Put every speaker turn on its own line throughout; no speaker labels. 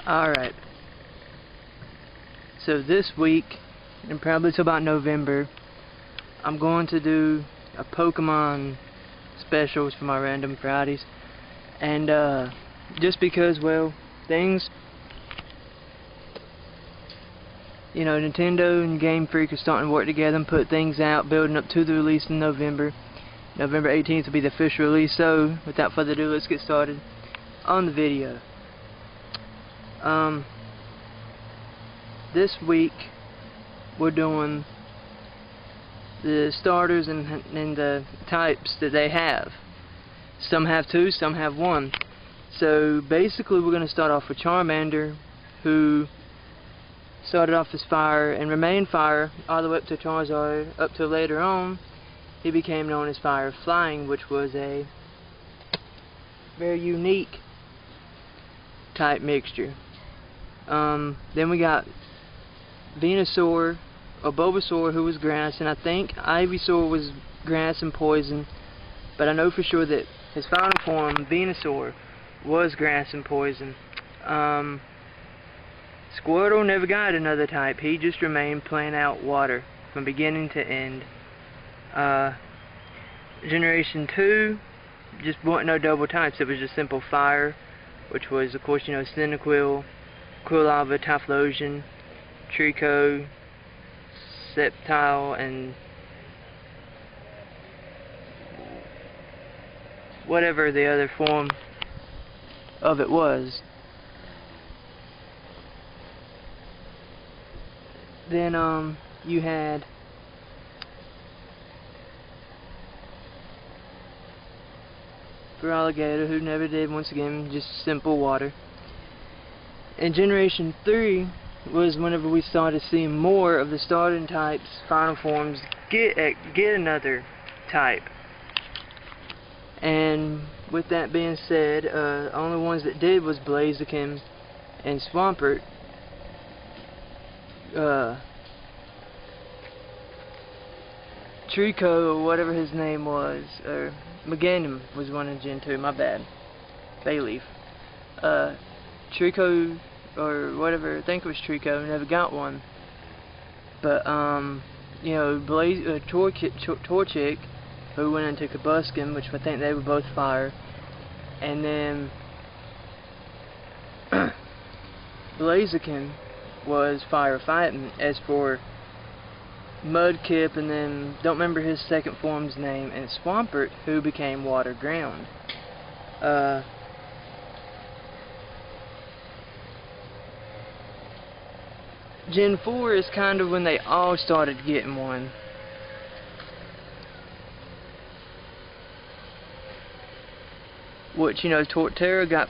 Alright, so this week, and probably till about November, I'm going to do a Pokemon specials for my Random Fridays. And just because, well, things, you know, Nintendo and Game Freak are starting to work together and put things out, building up to the release in November. November 18th will be the official release, so without further ado, let's get started on the video. This week we're doing the starters and the types that they have. Some have two, some have one. So basically we're going to start off with Charmander, who started off as fire and remained fire all the way up to Charizard, up to later on he became known as Fire Flying, which was a very unique type mixture. Then we got Venusaur, or Bulbasaur, who was grass, and I think Ivysaur was grass and poison, but I know for sure that his final form, Venusaur, was grass and poison. Squirtle never got another type. He just remained plain out water from beginning to end. Generation 2 just wasn't no double types. It was just simple fire, which was, of course, you know, Cyndaquil, Quilava, Typhlosion, Trico, Sceptile, and whatever the other form of it was. Then you had Feraligatr, who never did, once again, just simple water. And Generation 3 was whenever we started seeing more of the starting types, final forms, get another type. And with that being said, only ones that did was Blaziken and Swampert. Trico, or whatever his name was, or Meganium was one in Gen 2, my bad. Bayleaf. Trico, or whatever, I think it was Trico, never got one. But, you know, Torchic, who went into Combusken, which I think they were both fire. And then Blaziken was fire fighting. As for Mudkip, and then don't remember his second form's name, and Swampert, who became water ground. Gen 4 is kind of when they all started getting one. Which, you know, Torterra got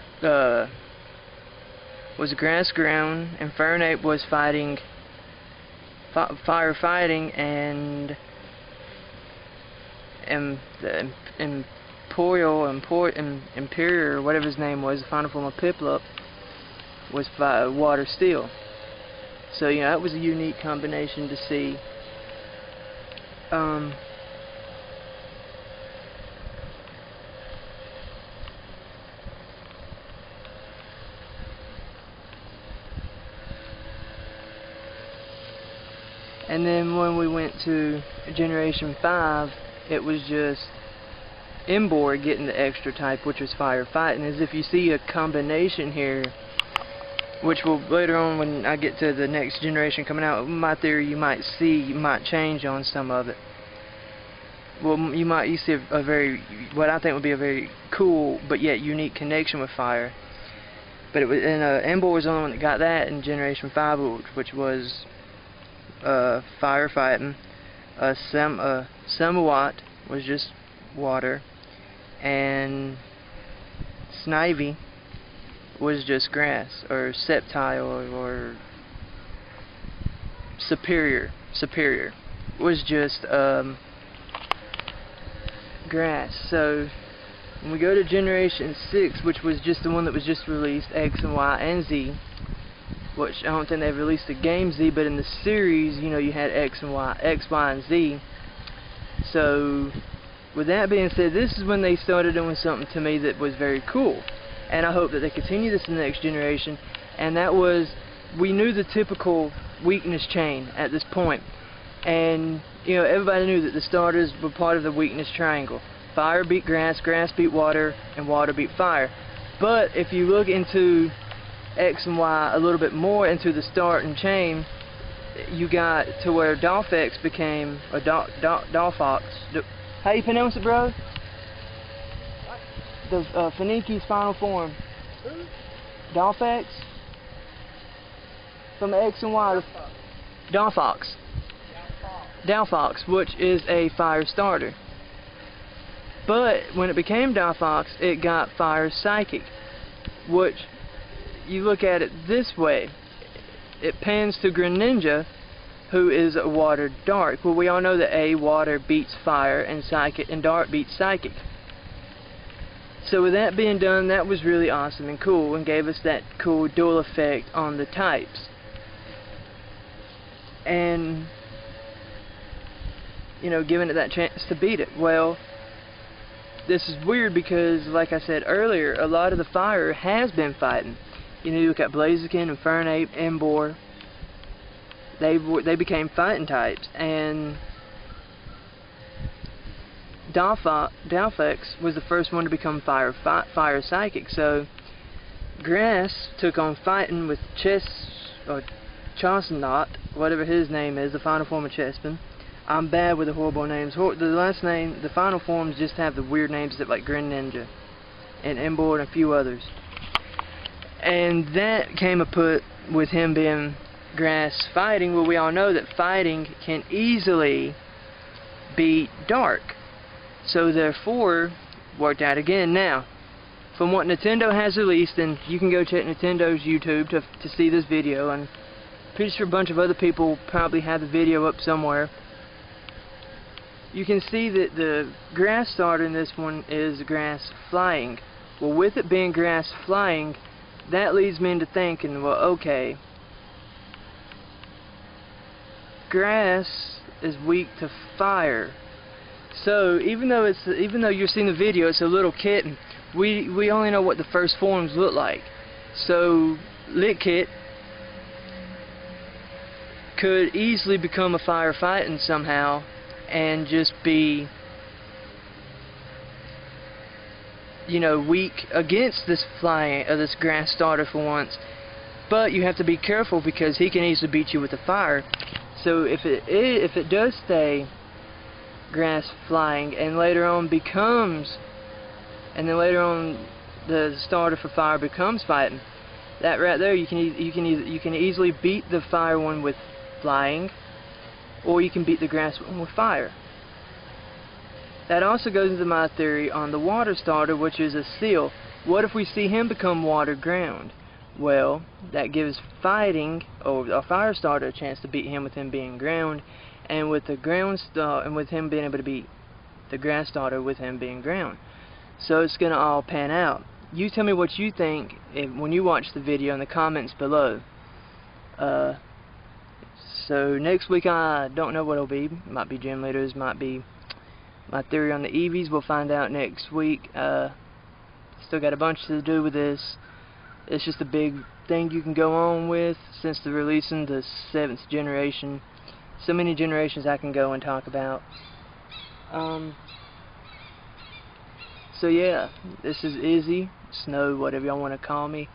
was grass ground, and Fernape was fighting firefighting, and the Imperior, or whatever his name was, the final form of Piplup, was water steel. So, you know, that was a unique combination to see. And then when we went to Generation 5, it was just Emboar getting the extra type, which was fire fighting. As if you see a combination here, which will later on, when I get to the next generation coming out, my theory, you might change on some of it. Well, you see a very, what I think would be a very cool but yet unique connection with fire. But it was, and Emboar was the only one that got that in Generation 5, which was firefighting. Samawat was just water, and Snivy was just grass, or Sceptile, or Superior was just grass. So when we go to Generation 6, which was just the one that was just released, X and Y and Z, which I don't think they've released the game Z, but in the series, you know, you had X, Y, and Z. So with that being said, this is when they started doing something to me that was very cool. And I hope that they continue this in the next generation, and that was, we knew the typical weakness chain at this point, and you know, everybody knew that the starters were part of the weakness triangle. Fire beat grass, grass beat water, and water beat fire. But if you look into X and Y a little bit more into the starting chain, you got to where Dolphex became, or Dolphox. How you pronounce it, bro? The Finiki's final form. Dolphex? From X and Y. Dolphox. Dolphox, which is a fire starter. But when it became Dolphox, it got fire psychic, which you look at it this way. It pans to Greninja, who is a water dark. Well, we all know that water beats fire, and psychic and dark beats psychic. So with that being done, that was really awesome and cool, and gave us that cool dual effect on the types. And you know, giving it that chance to beat it. Well, this is weird because, like I said earlier, a lot of the fire has been fighting. You know, you look at Blaziken, Infernape, Emboar. They became fighting types, and Dolphex was the first one to become fire psychic. So Grass took on fighting with Chesnaught, whatever his name is, the final form of Chespin. I'm bad with the horrible names. The last name, the final forms just have the weird names like Greninja and Emboar and a few others. And that came put with him being grass fighting. Well, we all know that fighting can easily beat dark. So therefore, worked out again. Now, from what Nintendo has released, and you can go check Nintendo's YouTube to see this video, and I'm pretty sure a bunch of other people probably have the video up somewhere. You can see that the grass starter in this one is grass flying. Well, with it being grass flying, that leads me into thinking, well, okay, grass is weak to fire. So even though you're seeing the video, it's a little kitten. We only know what the first forms look like. So Litkit could easily become a fire fighting somehow, and just be, you know, weak against this this grass starter for once. But you have to be careful because he can easily beat you with the fire. So if it does stay grass flying and later on becomes, and then later on the starter for fire becomes fighting, that right there you can easily beat the fire one with flying, or you can beat the grass one with fire. That also goes into my theory on the water starter, which is a seal. What if we see him become water ground? Well, that gives fighting, or a fire starter, a chance to beat him with him being ground, and with the ground and with him being able to beat the grass starter with him being ground. So it's gonna all pan out. You tell me what you think when you watch the video in the comments below. So next week, I don't know what it'll be. Might be gym leaders, might be my theory on the Eevees. We'll find out next week. Still got a bunch to do with this. It's just a big thing you can go on with since the releasing the 7th generation. So many generations I can go and talk about. So yeah, this is Izzy, Snow, whatever y'all want to call me.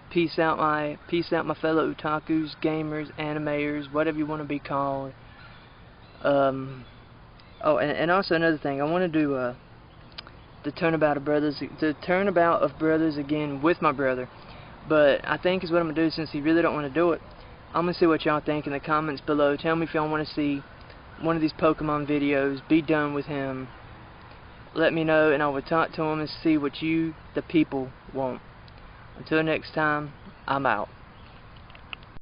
Peace out my fellow otakus, gamers, animators, whatever you want to be called. Oh, and also another thing, I want to do the turnabout of brothers again with my brother. But I think is what I'm gonna do, since he really don't want to do it. I'm gonna see what y'all think in the comments below. Tell me if y'all want to see one of these Pokemon videos be done with him. Let me know, and I will talk to him and see what you, the people, want. Until next time, I'm out.